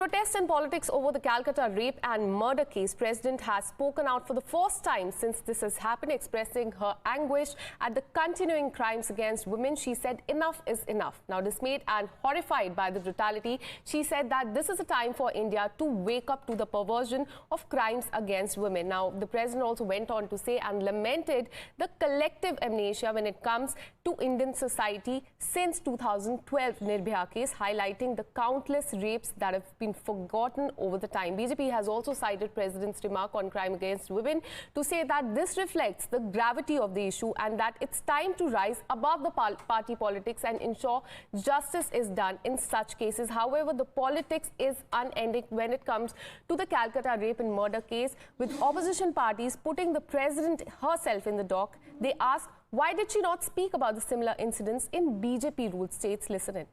protests and politics over the Calcutta rape and murder case, President has spoken out for the first time since this has happened, expressing her anguish at the continuing crimes against women. She said enough is enough. Now, dismayed and horrified by the brutality, she said that this is a time for India to wake up to the perversion of crimes against women. Now, the President also went on to say and lamented the collective amnesia when it comes to Indian society since 2012 Nirbhaya case, highlighting the countless rapes that have been forgotten over the time. BJP has also cited President's remark on crime against women to say that this reflects the gravity of the issue and that it's time to rise above the party politics and ensure justice is done in such cases. However, the politics is unending when it comes to the Calcutta rape and murder case, with opposition parties putting the President herself in the dock. They ask, why did she not speak about the similar incidents in BJP-ruled states? Listen in.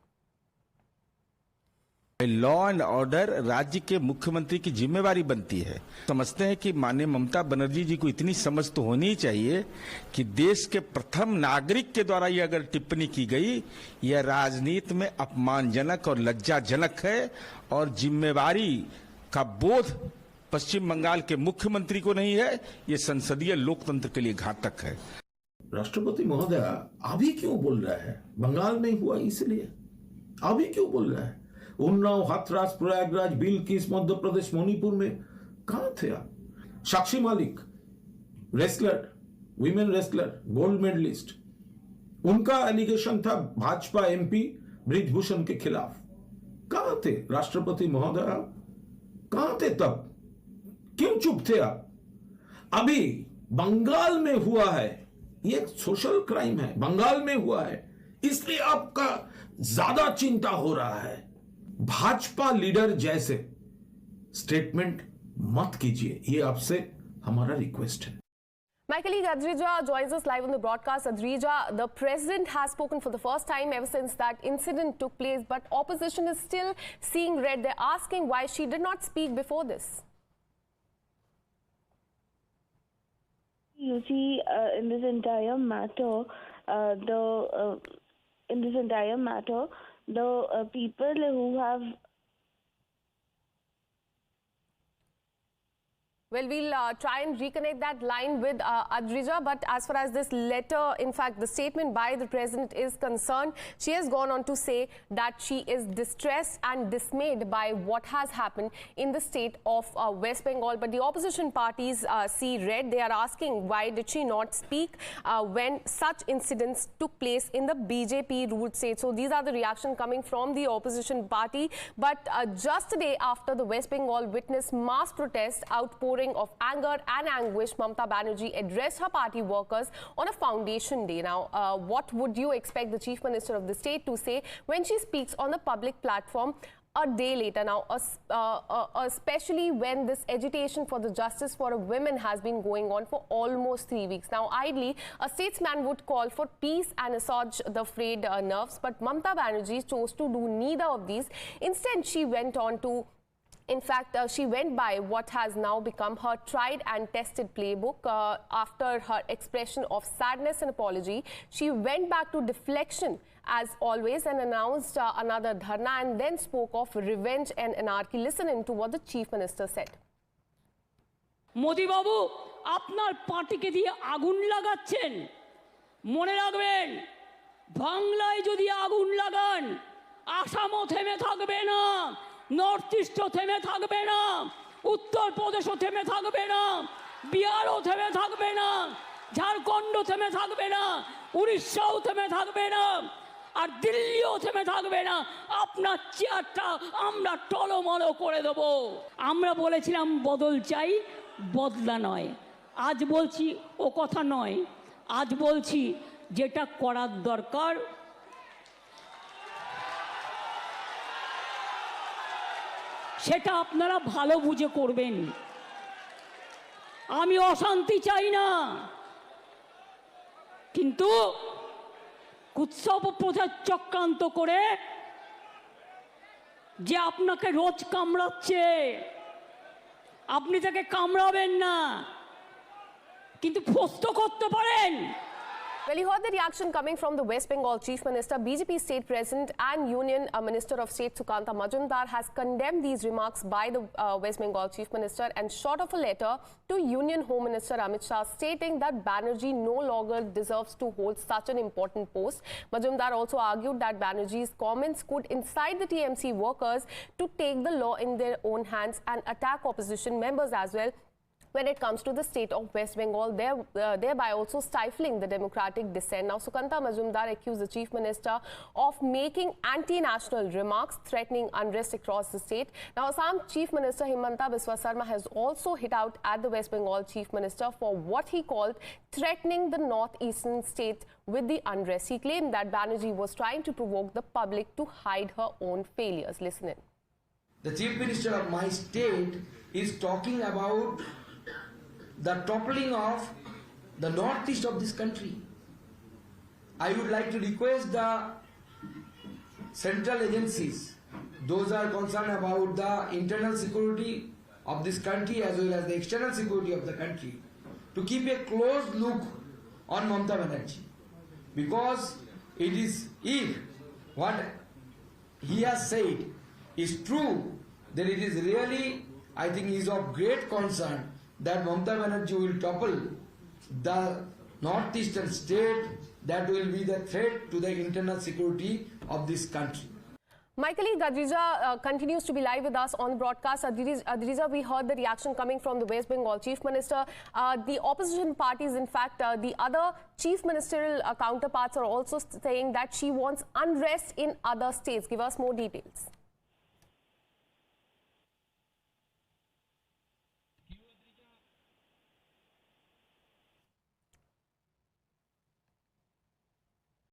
Law and order राज्य के मुख्यमंत्री की जिम्मेवारी बनती है। समझते हैं कि माननीय ममता बनर्जी जी को इतनी समझ तो होनी ही चाहिए कि देश के प्रथम नागरिक के द्वारा ये अगर टिप्पणी की गई, यह राजनीति में अपमानजनक और लज्जाजनक है और जिम्मेवारी का बोध पश्चिम बंगाल के मुख्यमंत्री को नहीं है। ये संसदीय लोकतंत्र के लिए घातक है। राष्ट्रपति महोदय अभी क्यों बोल रहा है? बंगाल में हुआ इसलिए अभी क्यों बोल रहा है? उन्नाव, हाथरस, प्रयागराज, बिलकिस, मध्य प्रदेश, मणिपुर में कहां थे आप? Sakshi Malik, wrestler, women wrestler, gold medalist, उनका एलिगेशन था भाजपा एमपी ब्रिजभूषण के खिलाफ। कहां थे राष्ट्रपति महोदय? कहां थे तब? क्यों चुप थे आप? अभी बंगाल में हुआ है, ये एक सोशल क्राइम है, बंगाल में हुआ है, इसलिए आपका ज्यादा चिंता हो रहा है। भाजपा लीडर जैसे स्टेटमेंट मत कीजिए, ये आपसे हमारा रिक्वेस्ट है। My colleague Adrija joins us live on the broadcast. Adrija, the President has spoken for the first time ever since that incident took place, but opposition is still seeing red. They're asking why she did not speak before this. You see, in this entire matter, the people who have... Well, we'll try and reconnect that line with Adrija, but as far as this letter, in fact, the statement by the President is concerned, she has gone on to say that she is distressed and dismayed by what has happened in the state of West Bengal. But the opposition parties see red. They are asking why did she not speak when such incidents took place in the BJP-ruled state. So these are the reactions coming from the opposition party. But just a day after the West Bengal witnessed mass protest outpouring of anger and anguish, Mamata Banerjee addressed her party workers on a foundation day. Now, what would you expect the Chief Minister of the state to say when she speaks on the public platform a day later? Now, especially when this agitation for the justice for women has been going on for almost 3 weeks. Now, ideally, a statesman would call for peace and assuage the frayed nerves, but Mamata Banerjee chose to do neither of these. Instead, she went on to she went by what has now become her tried and tested playbook. After her expression of sadness and apology, she went back to deflection as always and announced another dharna and then spoke of revenge and anarchy. Listen in to what the Chief Minister said. Modi Babu, আপনার পার্টিকে দিয়ে আগুন লাগাচ্ছেন, মনে রাখবেন বাংলায় যদি আগুন লাগান আসামও থেমে থাকবে না, নর্থ ইস্টও থেমে থাকবে না, উত্তর প্রদেশও থেমে থাকবে না, বিহারও থেমে থাকবে না, ঝাড়খণ্ড থেমে থাকবে না, উড়িষ্যাও থেমে থাকবে না, আর দিল্লিও থেমে থাকবে না। আপনার চেয়ারটা আমরা টলমল করে দেব। আমরা বলেছিলাম বদল চাই, বদলা নয়। আজ বলছি ও কথা নয়, আজ বলছি যেটা করার দরকার সেটা আপনারা ভালো বুঝে করবেন। আমি অশান্তি চাই না, কিন্তু উৎসব প্রচার চক্রান্ত করে যে আপনাকে রোজ কামড়াচ্ছে, আপনি তাকে কামড়াবেন না, কিন্তু প্রশ্ন করতে পারেন Well, you heard the reaction coming from the West Bengal Chief Minister. BJP State President and Union Minister of State Sukanta Majumdar has condemned these remarks by the West Bengal Chief Minister and shot off a letter to Union Home Minister Amit Shah stating that Banerjee no longer deserves to hold such an important post. Majumdar also argued that Banerjee's comments could incite the TMC workers to take the law in their own hands and attack opposition members as well when it comes to the state of West Bengal, thereby also stifling the democratic dissent. Now, Sukanta Majumdar accused the Chief Minister of making anti-national remarks, threatening unrest across the state. Now, Assam Chief Minister Himanta Biswa Sarma has also hit out at the West Bengal Chief Minister for what he called threatening the northeastern state with the unrest. He claimed that Banerjee was trying to provoke the public to hide her own failures. Listen in. The Chief Minister of my state is talking about the toppling of the northeast of this country. I would like to request the central agencies, those are concerned about the internal security of this country as well as the external security of the country, to keep a close look on Mamata Banerjee, because it is, if what he has said is true, then it is really, I think, is of great concern that Mamata Banerjee will topple the northeastern state that will be the threat to the internal security of this country. My colleague Adrija continues to be live with us on the broadcast. Adrija, we heard the reaction coming from the West Bengal Chief Minister. The opposition parties, in fact, the other chief ministerial counterparts are also saying that she wants unrest in other states. Give us more details.